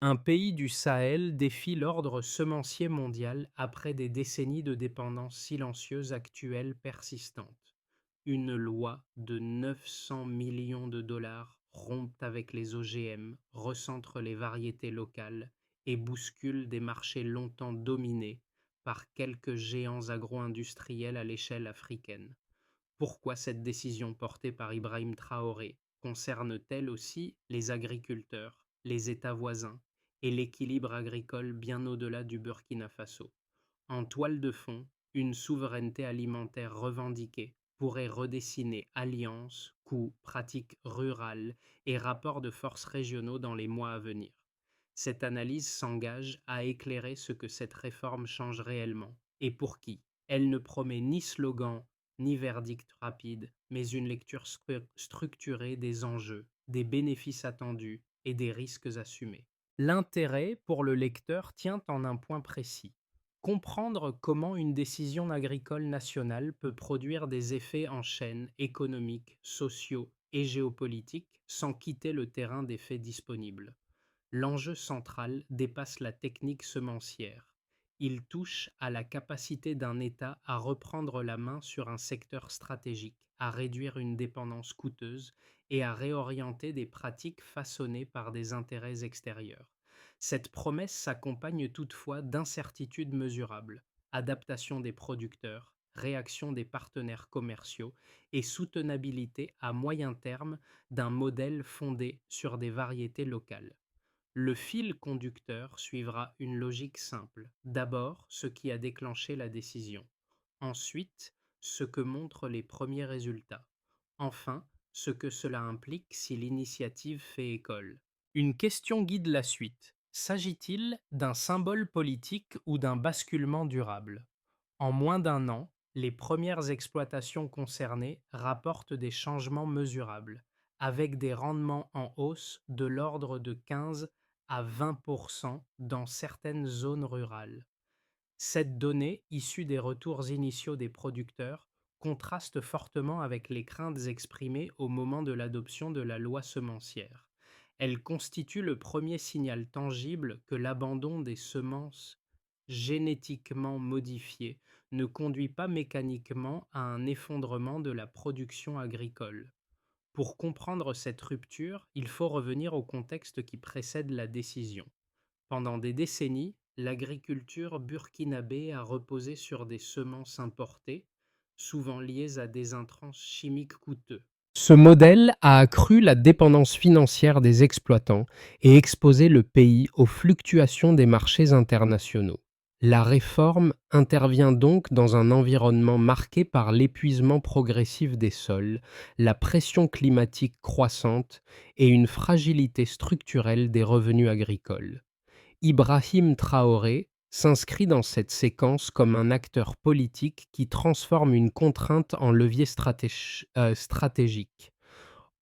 Un pays du Sahel défie l'ordre semencier mondial après des décennies de dépendance silencieuse actuelle persistante. Une loi de 900 millions de dollars rompt avec les OGM, recentre les variétés locales et bouscule des marchés longtemps dominés par quelques géants agro-industriels à l'échelle africaine. Pourquoi cette décision portée par Ibrahim Traoré concerne-t-elle aussi les agriculteurs, les États voisins et l'équilibre agricole bien au-delà du Burkina Faso? En toile de fond, une souveraineté alimentaire revendiquée pourrait redessiner alliances, coûts, pratiques rurales et rapports de force régionaux dans les mois à venir. Cette analyse s'engage à éclairer ce que cette réforme change réellement et pour qui. Elle ne promet ni slogan ni verdict rapide, mais une lecture structurée des enjeux, des bénéfices attendus et des risques assumés. L'intérêt pour le lecteur tient en un point précis: comprendre comment une décision agricole nationale peut produire des effets en chaîne économiques, sociaux et géopolitiques sans quitter le terrain des faits disponibles. L'enjeu central dépasse la technique semencière. Il touche à la capacité d'un État à reprendre la main sur un secteur stratégique, à réduire une dépendance coûteuse et à réorienter des pratiques façonnées par des intérêts extérieurs. Cette promesse s'accompagne toutefois d'incertitudes mesurables: adaptation des producteurs, réaction des partenaires commerciaux et soutenabilité à moyen terme d'un modèle fondé sur des variétés locales. Le fil conducteur suivra une logique simple: d'abord ce qui a déclenché la décision, ensuite ce que montrent les premiers résultats, enfin ce que cela implique si l'initiative fait école. Une question guide la suite: s'agit-il d'un symbole politique ou d'un basculement durable? En moins d'un an, les premières exploitations concernées rapportent des changements mesurables, avec des rendements en hausse de l'ordre de 15 à 20% dans certaines zones rurales. Cette donnée, issue des retours initiaux des producteurs, contraste fortement avec les craintes exprimées au moment de l'adoption de la loi semencière. Elle constitue le premier signal tangible que l'abandon des semences génétiquement modifiées ne conduit pas mécaniquement à un effondrement de la production agricole. Pour comprendre cette rupture, il faut revenir au contexte qui précède la décision. Pendant des décennies, l'agriculture burkinabé a reposé sur des semences importées, souvent liées à des intrants chimiques coûteux. Ce modèle a accru la dépendance financière des exploitants et exposé le pays aux fluctuations des marchés internationaux. La réforme intervient donc dans un environnement marqué par l'épuisement progressif des sols, la pression climatique croissante et une fragilité structurelle des revenus agricoles. Ibrahim Traoré s'inscrit dans cette séquence comme un acteur politique qui transforme une contrainte en levier stratégique.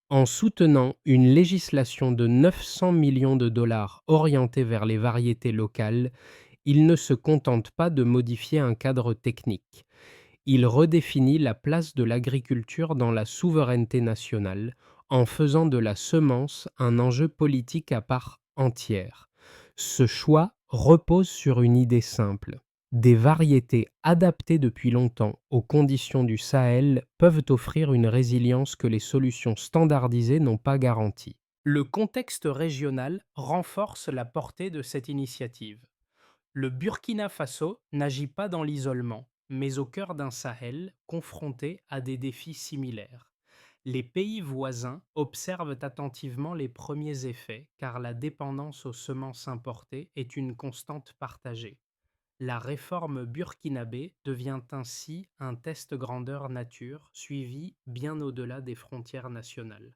En soutenant une législation de 900 millions de dollars orientée vers les variétés locales, il ne se contente pas de modifier un cadre technique. Il redéfinit la place de l'agriculture dans la souveraineté nationale en faisant de la semence un enjeu politique à part entière. Ce choix repose sur une idée simple: des variétés adaptées depuis longtemps aux conditions du Sahel peuvent offrir une résilience que les solutions standardisées n'ont pas garantie. Le contexte régional renforce la portée de cette initiative. Le Burkina Faso n'agit pas dans l'isolement, mais au cœur d'un Sahel confronté à des défis similaires. Les pays voisins observent attentivement les premiers effets, car la dépendance aux semences importées est une constante partagée. La réforme burkinabé devient ainsi un test grandeur nature suivi bien au-delà des frontières nationales.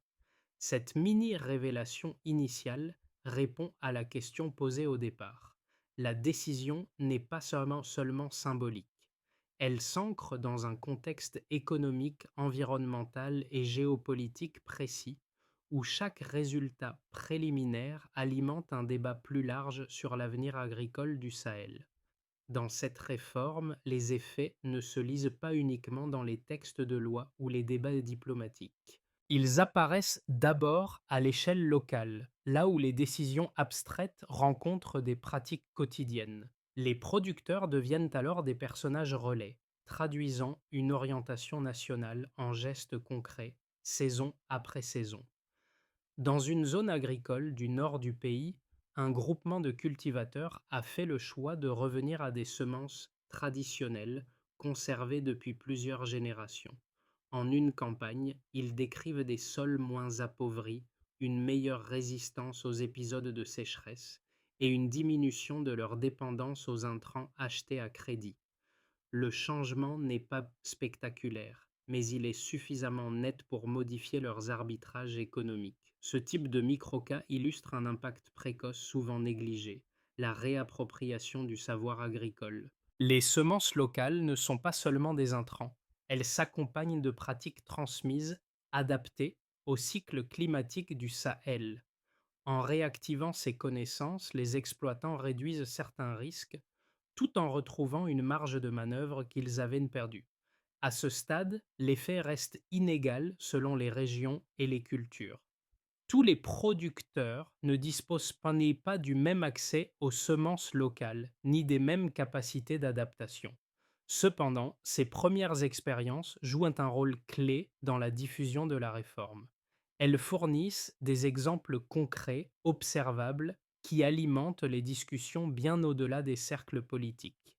Cette mini-révélation initiale répond à la question posée au départ. La décision n'est pas seulement symbolique. Elle s'ancre dans un contexte économique, environnemental et géopolitique précis, où chaque résultat préliminaire alimente un débat plus large sur l'avenir agricole du Sahel. Dans cette réforme, les effets ne se lisent pas uniquement dans les textes de loi ou les débats diplomatiques. Ils apparaissent d'abord à l'échelle locale, là où les décisions abstraites rencontrent des pratiques quotidiennes. Les producteurs deviennent alors des personnages relais, traduisant une orientation nationale en gestes concrets, saison après saison. Dans une zone agricole du nord du pays, un groupement de cultivateurs a fait le choix de revenir à des semences traditionnelles conservées depuis plusieurs générations. En une campagne, ils décrivent des sols moins appauvris, une meilleure résistance aux épisodes de sécheresse et une diminution de leur dépendance aux intrants achetés à crédit. Le changement n'est pas spectaculaire, mais il est suffisamment net pour modifier leurs arbitrages économiques. Ce type de microcas illustre un impact précoce souvent négligé, la réappropriation du savoir agricole. Les semences locales ne sont pas seulement des intrants, elles s'accompagnent de pratiques transmises, adaptées au cycle climatique du Sahel. En réactivant ces connaissances, les exploitants réduisent certains risques tout en retrouvant une marge de manœuvre qu'ils avaient perdue. À ce stade, l'effet reste inégal selon les régions et les cultures. Tous les producteurs ne disposent pas du même accès aux semences locales, ni des mêmes capacités d'adaptation. Cependant, ces premières expériences jouent un rôle clé dans la diffusion de la réforme. Elles fournissent des exemples concrets, observables, qui alimentent les discussions bien au-delà des cercles politiques.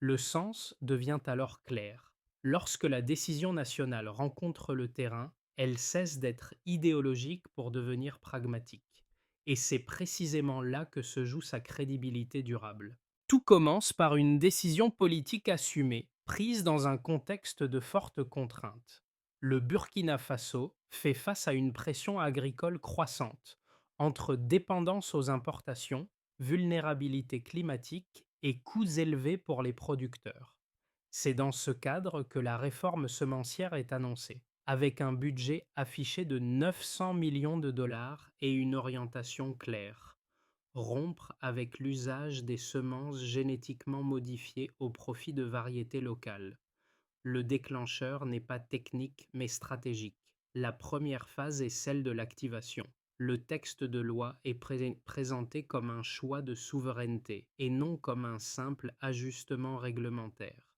Le sens devient alors clair. Lorsque la décision nationale rencontre le terrain, elle cesse d'être idéologique pour devenir pragmatique. Et c'est précisément là que se joue sa crédibilité durable. Tout commence par une décision politique assumée, prise dans un contexte de fortes contraintes. Le Burkina Faso fait face à une pression agricole croissante, entre dépendance aux importations, vulnérabilité climatique et coûts élevés pour les producteurs. C'est dans ce cadre que la réforme semencière est annoncée, avec un budget affiché de 900 millions de dollars et une orientation claire: rompre avec l'usage des semences génétiquement modifiées au profit de variétés locales. Le déclencheur n'est pas technique mais stratégique. La première phase est celle de l'activation. Le texte de loi est présenté comme un choix de souveraineté et non comme un simple ajustement réglementaire.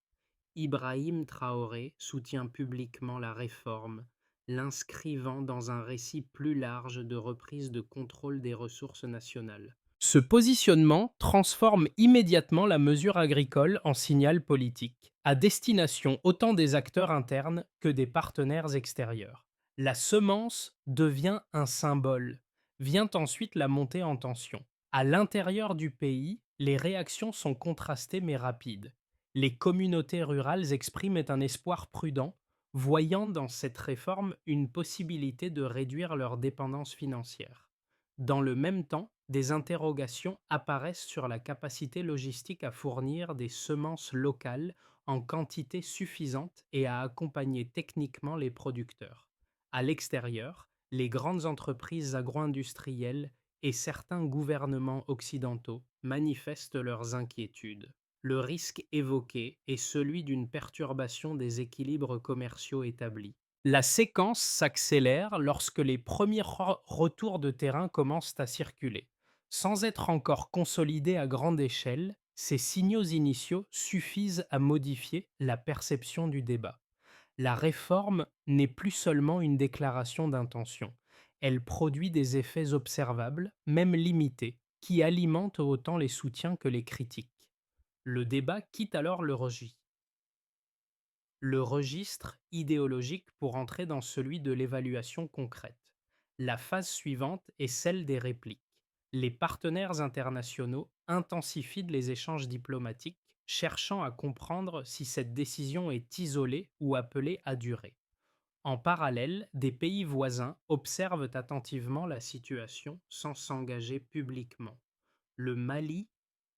Ibrahim Traoré soutient publiquement la réforme, l'inscrivant dans un récit plus large de reprise de contrôle des ressources nationales. Ce positionnement transforme immédiatement la mesure agricole en signal politique, à destination autant des acteurs internes que des partenaires extérieurs. La semence devient un symbole. Vient ensuite la montée en tension. À l'intérieur du pays, les réactions sont contrastées mais rapides. Les communautés rurales expriment un espoir prudent, voyant dans cette réforme une possibilité de réduire leur dépendance financière. Dans le même temps, des interrogations apparaissent sur la capacité logistique à fournir des semences locales en quantité suffisante et à accompagner techniquement les producteurs. À l'extérieur, les grandes entreprises agro-industrielles et certains gouvernements occidentaux manifestent leurs inquiétudes. Le risque évoqué est celui d'une perturbation des équilibres commerciaux établis. La séquence s'accélère lorsque les premiers retours de terrain commencent à circuler. Sans être encore consolidés à grande échelle, ces signaux initiaux suffisent à modifier la perception du débat. La réforme n'est plus seulement une déclaration d'intention. Elle produit des effets observables, même limités, qui alimentent autant les soutiens que les critiques. Le débat quitte alors le registre idéologique pour entrer dans celui de l'évaluation concrète. La phase suivante est celle des répliques. Les partenaires internationaux intensifient les échanges diplomatiques, cherchant à comprendre si cette décision est isolée ou appelée à durer. En parallèle, des pays voisins observent attentivement la situation sans s'engager publiquement. Le Mali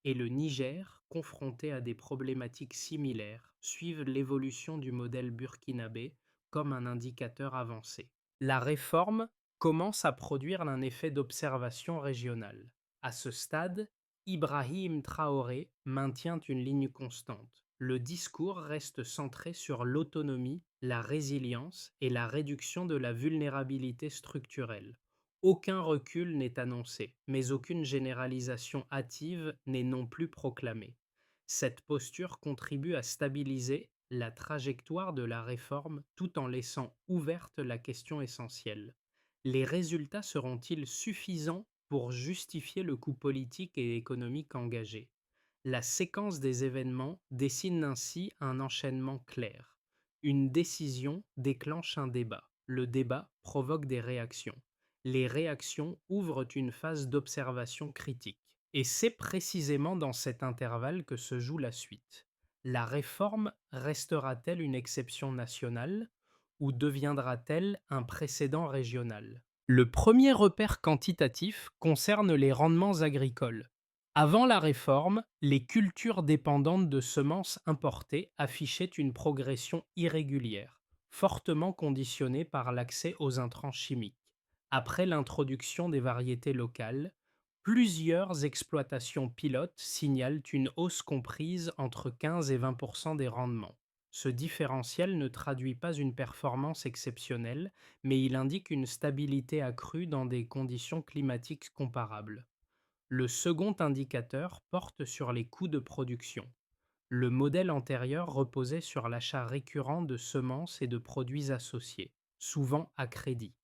et le Niger, confrontés à des problématiques similaires, suivent l'évolution du modèle burkinabé comme un indicateur avancé. La réforme commence à produire un effet d'observation régionale. À ce stade, Ibrahim Traoré maintient une ligne constante. Le discours reste centré sur l'autonomie, la résilience et la réduction de la vulnérabilité structurelle. Aucun recul n'est annoncé, mais aucune généralisation hâtive n'est non plus proclamée. Cette posture contribue à stabiliser la trajectoire de la réforme tout en laissant ouverte la question essentielle. Les résultats seront-ils suffisants pour justifier le coût politique et économique engagé? La séquence des événements dessine ainsi un enchaînement clair. Une décision déclenche un débat. Le débat provoque des réactions. Les réactions ouvrent une phase d'observation critique. Et c'est précisément dans cet intervalle que se joue la suite. La réforme restera-t-elle une exception nationale ou deviendra-t-elle un précédent régional? Le premier repère quantitatif concerne les rendements agricoles. Avant la réforme, les cultures dépendantes de semences importées affichaient une progression irrégulière, fortement conditionnée par l'accès aux intrants chimiques. Après l'introduction des variétés locales, plusieurs exploitations pilotes signalent une hausse comprise entre 15 et 20% des rendements. Ce différentiel ne traduit pas une performance exceptionnelle, mais il indique une stabilité accrue dans des conditions climatiques comparables. Le second indicateur porte sur les coûts de production. Le modèle antérieur reposait sur l'achat récurrent de semences et de produits associés, souvent à crédit.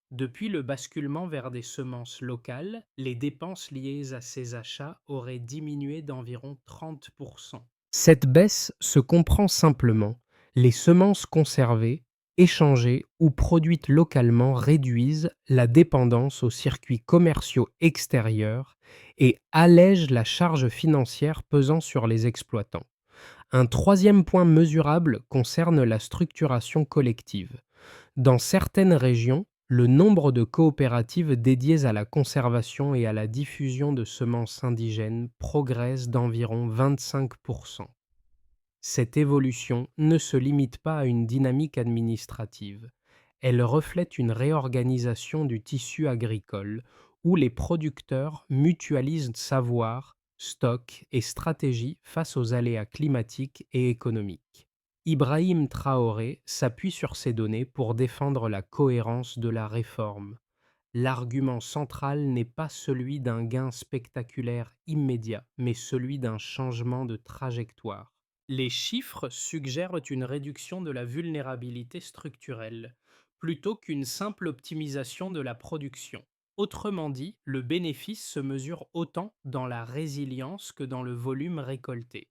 Depuis le basculement vers des semences locales, les dépenses liées à ces achats auraient diminué d'environ 30%. Cette baisse se comprend simplement. Les semences conservées, échangées ou produites localement réduisent la dépendance aux circuits commerciaux extérieurs et allègent la charge financière pesant sur les exploitants. Un troisième point mesurable concerne la structuration collective. Dans certaines régions, le nombre de coopératives dédiées à la conservation et à la diffusion de semences indigènes progresse d'environ 25%. Cette évolution ne se limite pas à une dynamique administrative. Elle reflète une réorganisation du tissu agricole où les producteurs mutualisent savoir, stocks et stratégies face aux aléas climatiques et économiques. Ibrahim Traoré s'appuie sur ces données pour défendre la cohérence de la réforme. L'argument central n'est pas celui d'un gain spectaculaire immédiat, mais celui d'un changement de trajectoire. Les chiffres suggèrent une réduction de la vulnérabilité structurelle, plutôt qu'une simple optimisation de la production. Autrement dit, le bénéfice se mesure autant dans la résilience que dans le volume récolté.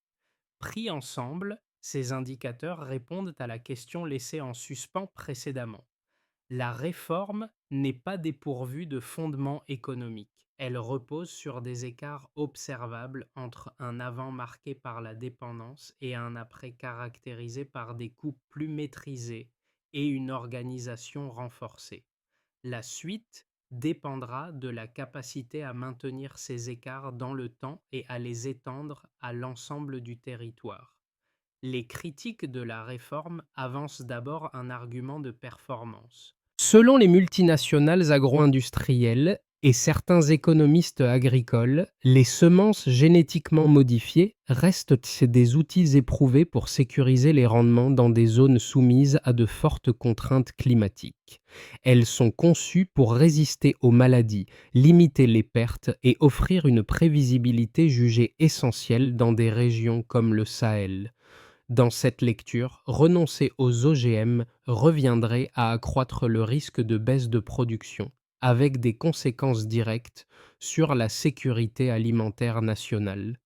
Pris ensemble, ces indicateurs répondent à la question laissée en suspens précédemment. La réforme n'est pas dépourvue de fondements économiques. Elle repose sur des écarts observables entre un avant marqué par la dépendance et un après caractérisé par des coûts plus maîtrisés et une organisation renforcée. La suite dépendra de la capacité à maintenir ces écarts dans le temps et à les étendre à l'ensemble du territoire. Les critiques de la réforme avancent d'abord un argument de performance. Selon les multinationales agro-industrielles et certains économistes agricoles, les semences génétiquement modifiées restent des outils éprouvés pour sécuriser les rendements dans des zones soumises à de fortes contraintes climatiques. Elles sont conçues pour résister aux maladies, limiter les pertes et offrir une prévisibilité jugée essentielle dans des régions comme le Sahel. Dans cette lecture, renoncer aux OGM reviendrait à accroître le risque de baisse de production, avec des conséquences directes sur la sécurité alimentaire nationale.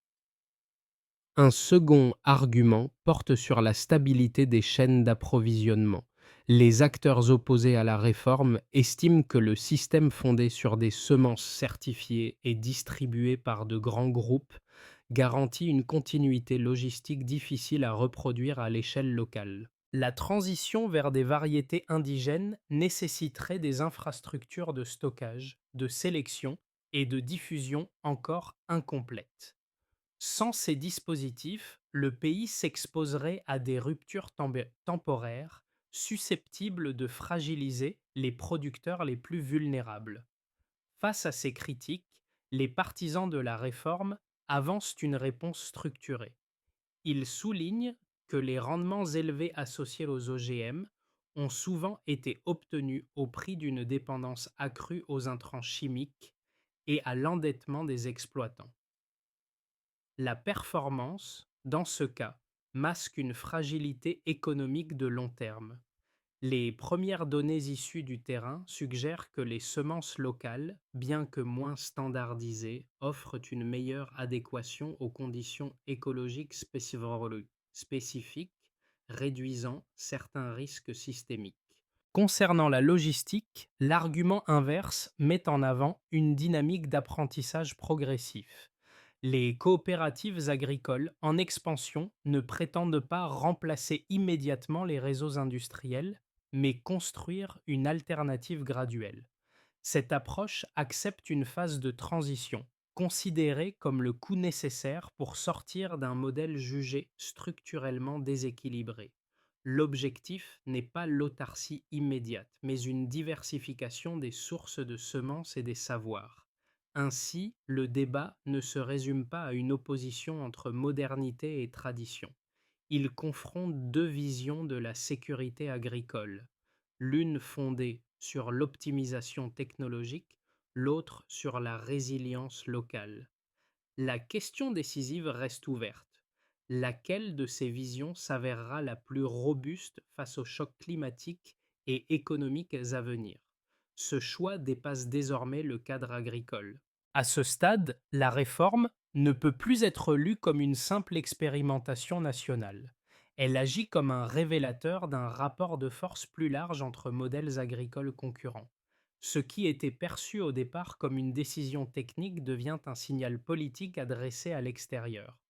Un second argument porte sur la stabilité des chaînes d'approvisionnement. Les acteurs opposés à la réforme estiment que le système fondé sur des semences certifiées et distribuées par de grands groupes garantit une continuité logistique difficile à reproduire à l'échelle locale. La transition vers des variétés indigènes nécessiterait des infrastructures de stockage, de sélection et de diffusion encore incomplètes. Sans ces dispositifs, le pays s'exposerait à des ruptures temporaires susceptibles de fragiliser les producteurs les plus vulnérables. Face à ces critiques, les partisans de la réforme avancent une réponse structurée. Il souligne que les rendements élevés associés aux OGM ont souvent été obtenus au prix d'une dépendance accrue aux intrants chimiques et à l'endettement des exploitants. La performance, dans ce cas, masque une fragilité économique de long terme. Les premières données issues du terrain suggèrent que les semences locales, bien que moins standardisées, offrent une meilleure adéquation aux conditions écologiques spécifiques, réduisant certains risques systémiques. Concernant la logistique, l'argument inverse met en avant une dynamique d'apprentissage progressif. Les coopératives agricoles en expansion ne prétendent pas remplacer immédiatement les réseaux industriels, mais construire une alternative graduelle. Cette approche accepte une phase de transition, considérée comme le coût nécessaire pour sortir d'un modèle jugé structurellement déséquilibré. L'objectif n'est pas l'autarcie immédiate, mais une diversification des sources de semences et des savoirs. Ainsi, le débat ne se résume pas à une opposition entre modernité et tradition. Il confronte deux visions de la sécurité agricole, l'une fondée sur l'optimisation technologique, l'autre sur la résilience locale. La question décisive reste ouverte. Laquelle de ces visions s'avérera la plus robuste face aux chocs climatiques et économiques à venir? Ce choix dépasse désormais le cadre agricole. À ce stade, la réforme ne peut plus être lue comme une simple expérimentation nationale. Elle agit comme un révélateur d'un rapport de force plus large entre modèles agricoles concurrents. Ce qui était perçu au départ comme une décision technique devient un signal politique adressé à l'extérieur.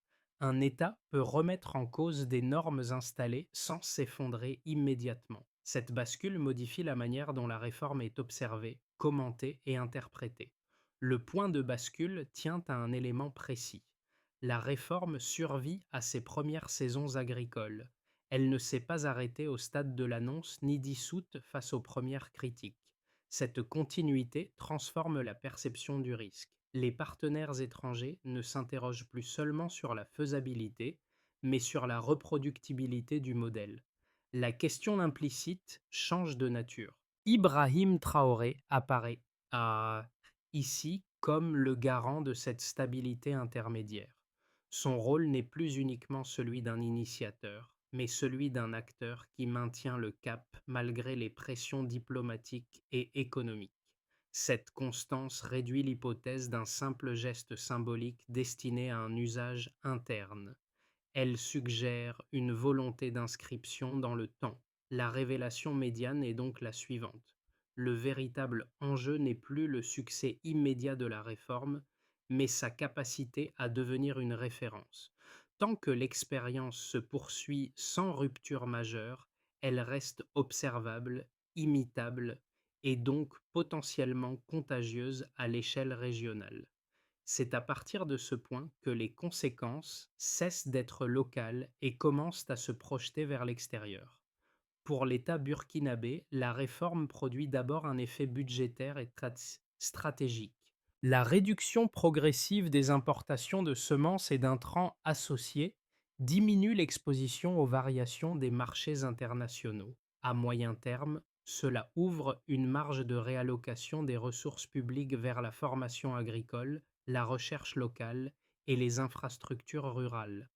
Un État peut remettre en cause des normes installées sans s'effondrer immédiatement. Cette bascule modifie la manière dont la réforme est observée, commentée et interprétée. Le point de bascule tient à un élément précis. La réforme survit à ses premières saisons agricoles. Elle ne s'est pas arrêtée au stade de l'annonce ni dissoute face aux premières critiques. Cette continuité transforme la perception du risque. Les partenaires étrangers ne s'interrogent plus seulement sur la faisabilité, mais sur la reproductibilité du modèle. La question implicite change de nature. Ibrahim Traoré apparaît ici comme le garant de cette stabilité intermédiaire. Son rôle n'est plus uniquement celui d'un initiateur, mais celui d'un acteur qui maintient le cap malgré les pressions diplomatiques et économiques. Cette constance réduit l'hypothèse d'un simple geste symbolique destiné à un usage interne. Elle suggère une volonté d'inscription dans le temps. La révélation médiane est donc la suivante. Le véritable enjeu n'est plus le succès immédiat de la réforme, mais sa capacité à devenir une référence. Tant que l'expérience se poursuit sans rupture majeure, elle reste observable, imitable et donc potentiellement contagieuse à l'échelle régionale. C'est à partir de ce point que les conséquences cessent d'être locales et commencent à se projeter vers l'extérieur. Pour l'État burkinabé, la réforme produit d'abord un effet budgétaire et stratégique. La réduction progressive des importations de semences et d'intrants associés diminue l'exposition aux variations des marchés internationaux. À moyen terme, cela ouvre une marge de réallocation des ressources publiques vers la formation agricole, la recherche locale et les infrastructures rurales.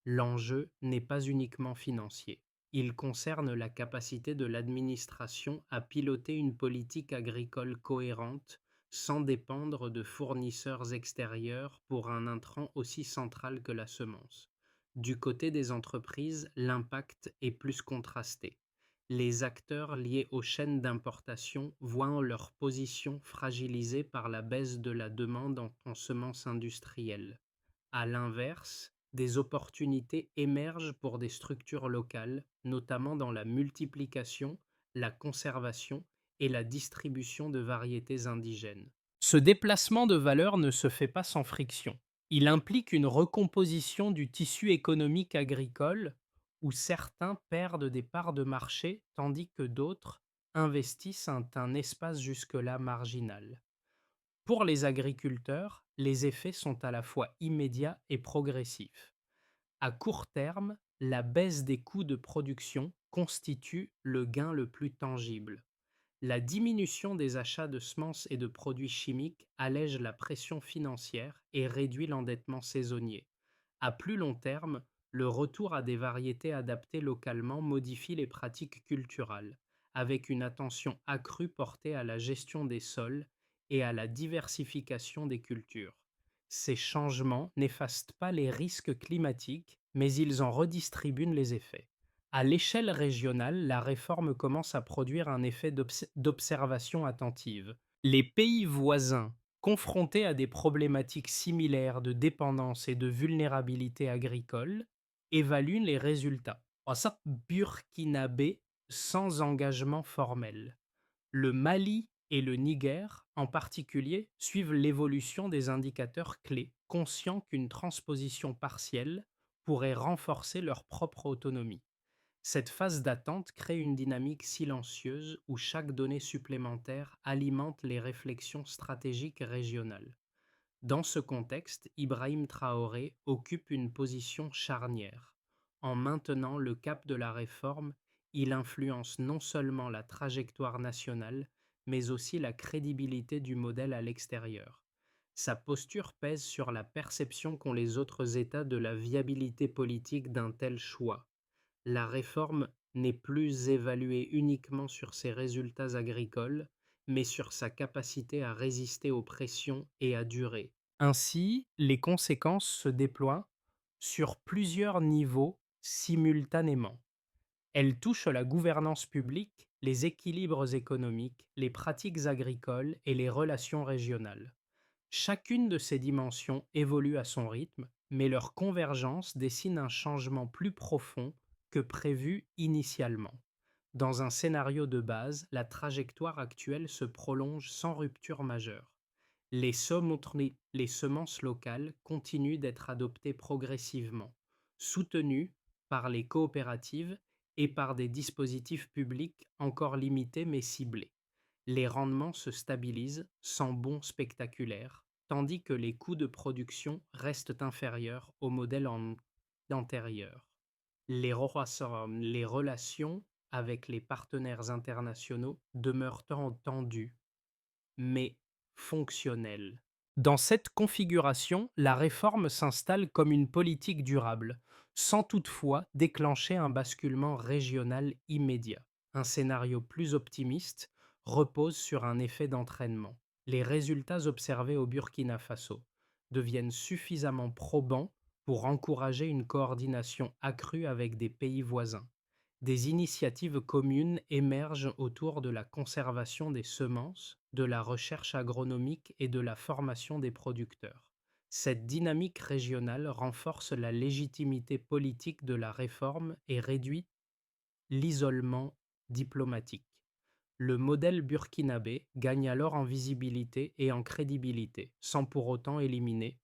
L'enjeu n'est pas uniquement financier. Il concerne la capacité de l'administration à piloter une politique agricole cohérente sans dépendre de fournisseurs extérieurs pour un intrant aussi central que la semence. Du côté des entreprises, l'impact est plus contrasté. Les acteurs liés aux chaînes d'importation voient leur position fragilisée par la baisse de la demande en semences industrielles. À l'inverse, des opportunités émergent pour des structures locales, notamment dans la multiplication, la conservation et la distribution de variétés indigènes. Ce déplacement de valeur ne se fait pas sans friction. Il implique une recomposition du tissu économique agricole où certains perdent des parts de marché tandis que d'autres investissent un espace jusque-là marginal. Pour les agriculteurs, les effets sont à la fois immédiats et progressifs. À court terme, la baisse des coûts de production constitue le gain le plus tangible. La diminution des achats de semences et de produits chimiques allège la pression financière et réduit l'endettement saisonnier. À plus long terme, le retour à des variétés adaptées localement modifie les pratiques culturales, avec une attention accrue portée à la gestion des sols et à la diversification des cultures. Ces changements n'effacent pas les risques climatiques, mais ils en redistribuent les effets. À l'échelle régionale, la réforme commence à produire un effet d'observation attentive. Les pays voisins, confrontés à des problématiques similaires de dépendance et de vulnérabilité agricole, évaluent les résultats. Ensuite, burkinabé sans engagement formel. Le Mali et le Niger, en particulier, suivent l'évolution des indicateurs clés, conscients qu'une transposition partielle pourrait renforcer leur propre autonomie. Cette phase d'attente crée une dynamique silencieuse où chaque donnée supplémentaire alimente les réflexions stratégiques régionales. Dans ce contexte, Ibrahim Traoré occupe une position charnière. En maintenant le cap de la réforme, il influence non seulement la trajectoire nationale, mais aussi la crédibilité du modèle à l'extérieur. Sa posture pèse sur la perception qu'ont les autres États de la viabilité politique d'un tel choix. La réforme n'est plus évaluée uniquement sur ses résultats agricoles, mais sur sa capacité à résister aux pressions et à durer. Ainsi, les conséquences se déploient sur plusieurs niveaux simultanément. Elles touchent la gouvernance publique, les équilibres économiques, les pratiques agricoles et les relations régionales. Chacune de ces dimensions évolue à son rythme, mais leur convergence dessine un changement plus profond que prévu initialement. Dans un scénario de base, la trajectoire actuelle se prolonge sans rupture majeure. Les semences locales continuent d'être adoptées progressivement, soutenues par les coopératives et par des dispositifs publics encore limités mais ciblés. Les rendements se stabilisent sans bond spectaculaire, tandis que les coûts de production restent inférieurs au modèle antérieur. Les relations avec les partenaires internationaux demeurent tendues, mais fonctionnelles. Dans cette configuration, la réforme s'installe comme une politique durable, sans toutefois déclencher un basculement régional immédiat. Un scénario plus optimiste repose sur un effet d'entraînement. Les résultats observés au Burkina Faso deviennent suffisamment probants pour encourager une coordination accrue avec des pays voisins. Des initiatives communes émergent autour de la conservation des semences, de la recherche agronomique et de la formation des producteurs. Cette dynamique régionale renforce la légitimité politique de la réforme et réduit l'isolement diplomatique. Le modèle burkinabé gagne alors en visibilité et en crédibilité, sans pour autant éliminer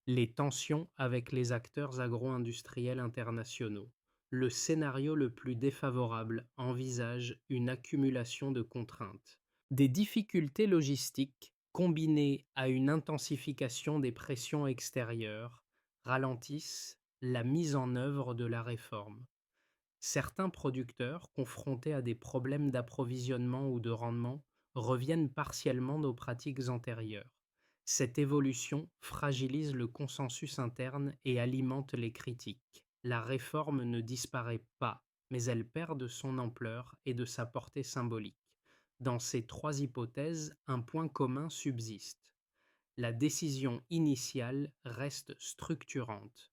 les tensions avec les acteurs agro-industriels internationaux. Le scénario le plus défavorable envisage une accumulation de contraintes. Des difficultés logistiques combinées à une intensification des pressions extérieures ralentissent la mise en œuvre de la réforme. Certains producteurs, confrontés à des problèmes d'approvisionnement ou de rendement, reviennent partiellement aux pratiques antérieures. Cette évolution fragilise le consensus interne et alimente les critiques. La réforme ne disparaît pas, mais elle perd de son ampleur et de sa portée symbolique. Dans ces trois hypothèses, un point commun subsiste. La décision initiale reste structurante.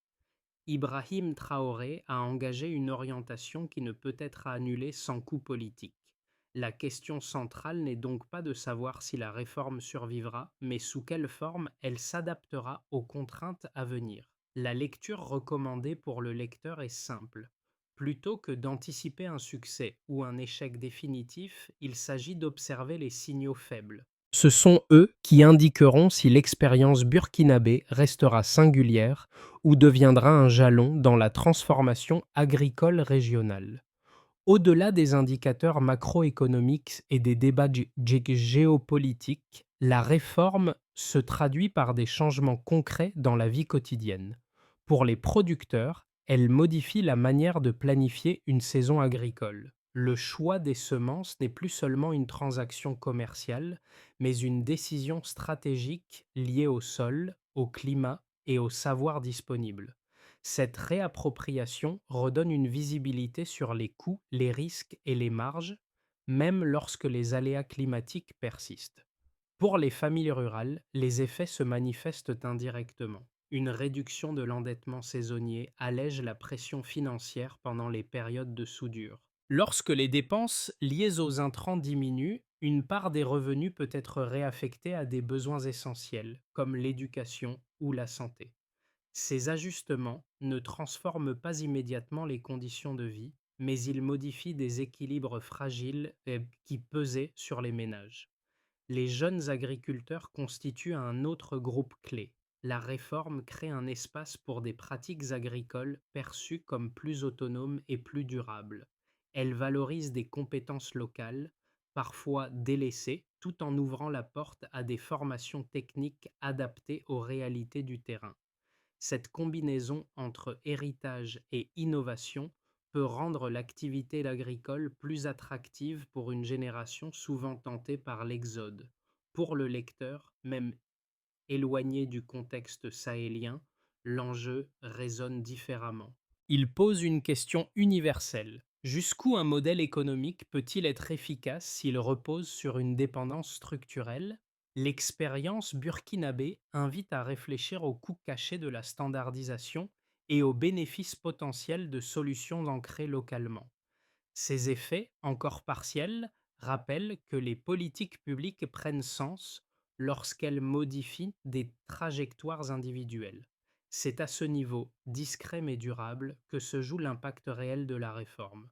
Ibrahim Traoré a engagé une orientation qui ne peut être annulée sans coût politique. La question centrale n'est donc pas de savoir si la réforme survivra, mais sous quelle forme elle s'adaptera aux contraintes à venir. La lecture recommandée pour le lecteur est simple. Plutôt que d'anticiper un succès ou un échec définitif, il s'agit d'observer les signaux faibles. Ce sont eux qui indiqueront si l'expérience burkinabé restera singulière ou deviendra un jalon dans la transformation agricole régionale. Au-delà des indicateurs macroéconomiques et des débats géopolitiques, la réforme se traduit par des changements concrets dans la vie quotidienne. Pour les producteurs, Elle modifie la manière de planifier une saison agricole. Le choix des semences n'est plus seulement une transaction commerciale, mais une décision stratégique liée au sol, au climat et au savoir disponible. Cette réappropriation redonne une visibilité sur les coûts, les risques et les marges, même lorsque les aléas climatiques persistent. Pour les familles rurales, les effets se manifestent indirectement. Une réduction de l'endettement saisonnier allège la pression financière pendant les périodes de soudure. Lorsque les dépenses liées aux intrants diminuent, une part des revenus peut être réaffectée à des besoins essentiels, comme l'éducation ou la santé. Ces ajustements ne transforment pas immédiatement les conditions de vie, mais ils modifient des équilibres fragiles qui pesaient sur les ménages. Les jeunes agriculteurs constituent un autre groupe clé. La réforme crée un espace pour des pratiques agricoles perçues comme plus autonomes et plus durables. Elle valorise des compétences locales, parfois délaissées, tout en ouvrant la porte à des formations techniques adaptées aux réalités du terrain. Cette combinaison entre héritage et innovation peut rendre l'activité agricole plus attractive pour une génération souvent tentée par l'exode. Pour le lecteur, même éloigné du contexte sahélien, l'enjeu résonne différemment. Il pose une question universelle. Jusqu'où un modèle économique peut-il être efficace s'il repose sur une dépendance structurelle? L'expérience burkinabé invite à réfléchir aux coûts cachés de la standardisation et aux bénéfices potentiels de solutions ancrées localement. Ces effets, encore partiels, rappellent que les politiques publiques prennent sens lorsqu'elles modifient des trajectoires individuelles. C'est à ce niveau, discret mais durable, que se joue l'impact réel de la réforme.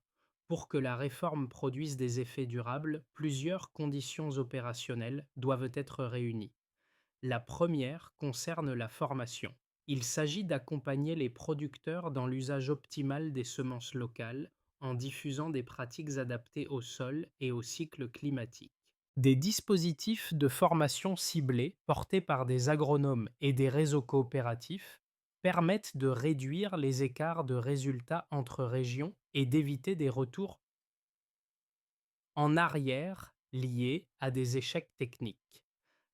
Pour que la réforme produise des effets durables, plusieurs conditions opérationnelles doivent être réunies. La première concerne la formation. Il s'agit d'accompagner les producteurs dans l'usage optimal des semences locales en diffusant des pratiques adaptées au sol et au cycle climatique. Des dispositifs de formation ciblés, portés par des agronomes et des réseaux coopératifs, permettent de réduire les écarts de résultats entre régions et d'éviter des retours en arrière liés à des échecs techniques.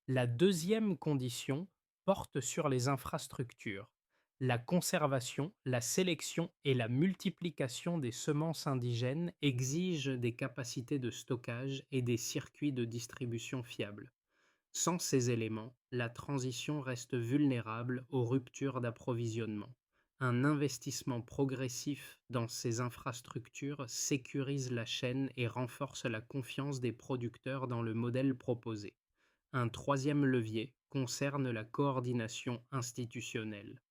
La deuxième condition porte sur les infrastructures. La conservation, la sélection et la multiplication des semences indigènes exigent des capacités de stockage et des circuits de distribution fiables. Sans ces éléments, la transition reste vulnérable aux ruptures d'approvisionnement. Un investissement progressif dans ces infrastructures sécurise la chaîne et renforce la confiance des producteurs dans le modèle proposé. Un troisième levier concerne la coordination institutionnelle.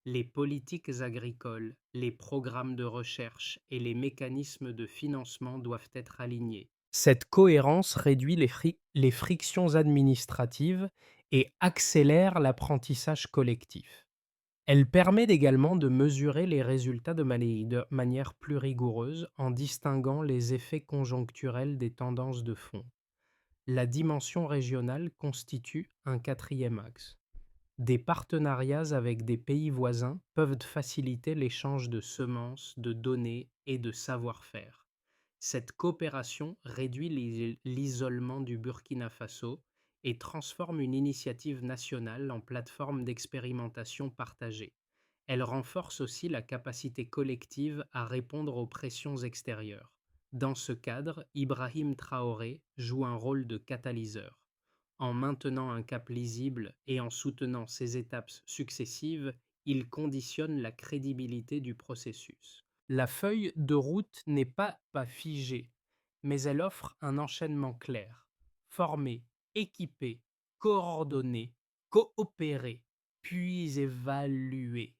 Les politiques agricoles, les programmes de recherche et les mécanismes de financement doivent être alignés. Cette cohérence réduit les frictions administratives et accélère l'apprentissage collectif. Elle permet également de mesurer les résultats de manière plus rigoureuse en distinguant les effets conjoncturels des tendances de fond. La dimension régionale constitue un quatrième axe. Des partenariats avec des pays voisins peuvent faciliter l'échange de semences, de données et de savoir-faire. Cette coopération réduit l'isolement du Burkina Faso et transforme une initiative nationale en plateforme d'expérimentation partagée. Elle renforce aussi la capacité collective à répondre aux pressions extérieures. Dans ce cadre, Ibrahim Traoré joue un rôle de catalyseur. En maintenant un cap lisible et en soutenant ces étapes successives, il conditionne la crédibilité du processus. La feuille de route n'est pas figée, mais elle offre un enchaînement clair. Former, équiper, coordonner, coopérer, puis évaluer.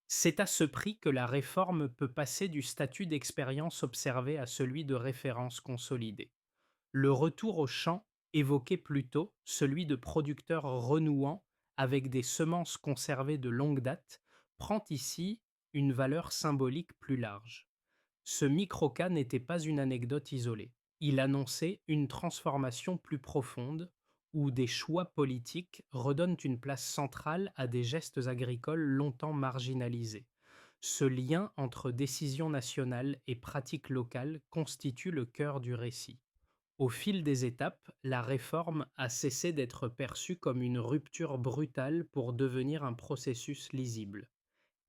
C'est à ce prix que la réforme peut passer du statut d'expérience observée à celui de référence consolidée. Le retour au champ évoqué plus tôt, celui de producteurs renouant avec des semences conservées de longue date, prend ici une valeur symbolique plus large. Ce micro-cas n'était pas une anecdote isolée. Il annonçait une transformation plus profonde où des choix politiques redonnent une place centrale à des gestes agricoles longtemps marginalisés. Ce lien entre décision nationale et pratique locale constitue le cœur du récit. Au fil des étapes, la réforme a cessé d'être perçue comme une rupture brutale pour devenir un processus lisible.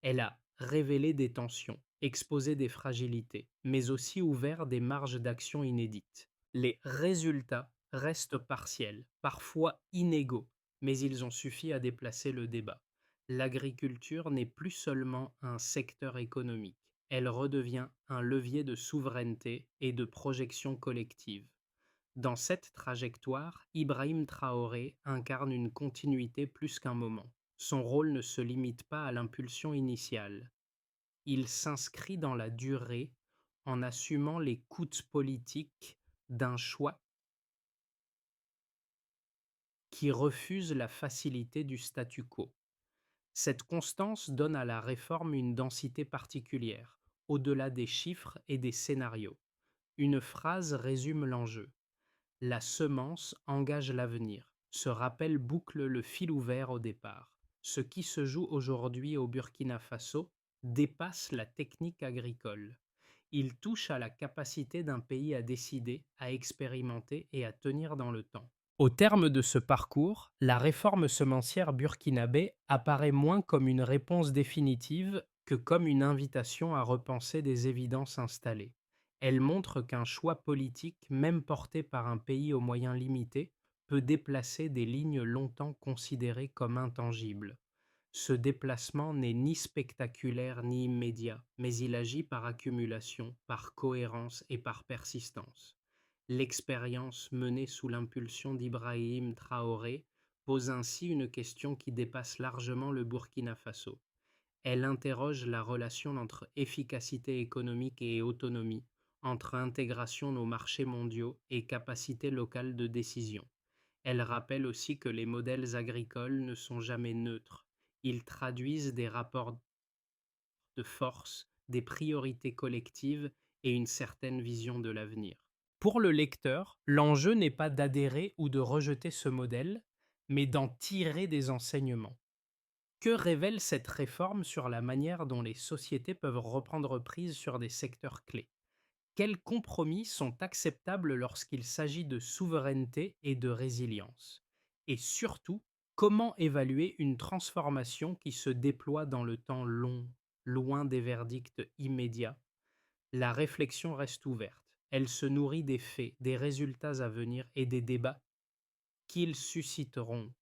Elle a révélé des tensions, exposé des fragilités, mais aussi ouvert des marges d'action inédites. Les résultats restent partiels, parfois inégaux, mais ils ont suffi à déplacer le débat. L'agriculture n'est plus seulement un secteur économique, elle redevient un levier de souveraineté et de projection collective. Dans cette trajectoire, Ibrahim Traoré incarne une continuité plus qu'un moment. Son rôle ne se limite pas à l'impulsion initiale. Il s'inscrit dans la durée en assumant les coûts politiques d'un choix qui refuse la facilité du statu quo. Cette constance donne à la réforme une densité particulière, au-delà des chiffres et des scénarios. Une phrase résume l'enjeu. La semence engage l'avenir. Ce rappel boucle le fil ouvert au départ. Ce qui se joue aujourd'hui au Burkina Faso dépasse la technique agricole. Il touche à la capacité d'un pays à décider, à expérimenter et à tenir dans le temps. Au terme de ce parcours, la réforme semencière burkinabé apparaît moins comme une réponse définitive que comme une invitation à repenser des évidences installées. Elle montre qu'un choix politique, même porté par un pays aux moyens limités, peut déplacer des lignes longtemps considérées comme intangibles. Ce déplacement n'est ni spectaculaire ni immédiat, mais il agit par accumulation, par cohérence et par persistance. L'expérience menée sous l'impulsion d'Ibrahim Traoré pose ainsi une question qui dépasse largement le Burkina Faso. Elle interroge la relation entre efficacité économique et autonomie, entre intégration aux marchés mondiaux et capacité locale de décision. Elle rappelle aussi que les modèles agricoles ne sont jamais neutres. Ils traduisent des rapports de force, des priorités collectives et une certaine vision de l'avenir. Pour le lecteur, l'enjeu n'est pas d'adhérer ou de rejeter ce modèle, mais d'en tirer des enseignements. Que révèle cette réforme sur la manière dont les sociétés peuvent reprendre prise sur des secteurs clés? Quels compromis sont acceptables lorsqu'il s'agit de souveraineté et de résilience? Et surtout, comment évaluer une transformation qui se déploie dans le temps long, loin des verdicts immédiats? La réflexion reste ouverte. Elle se nourrit des faits, des résultats à venir et des débats qu'ils susciteront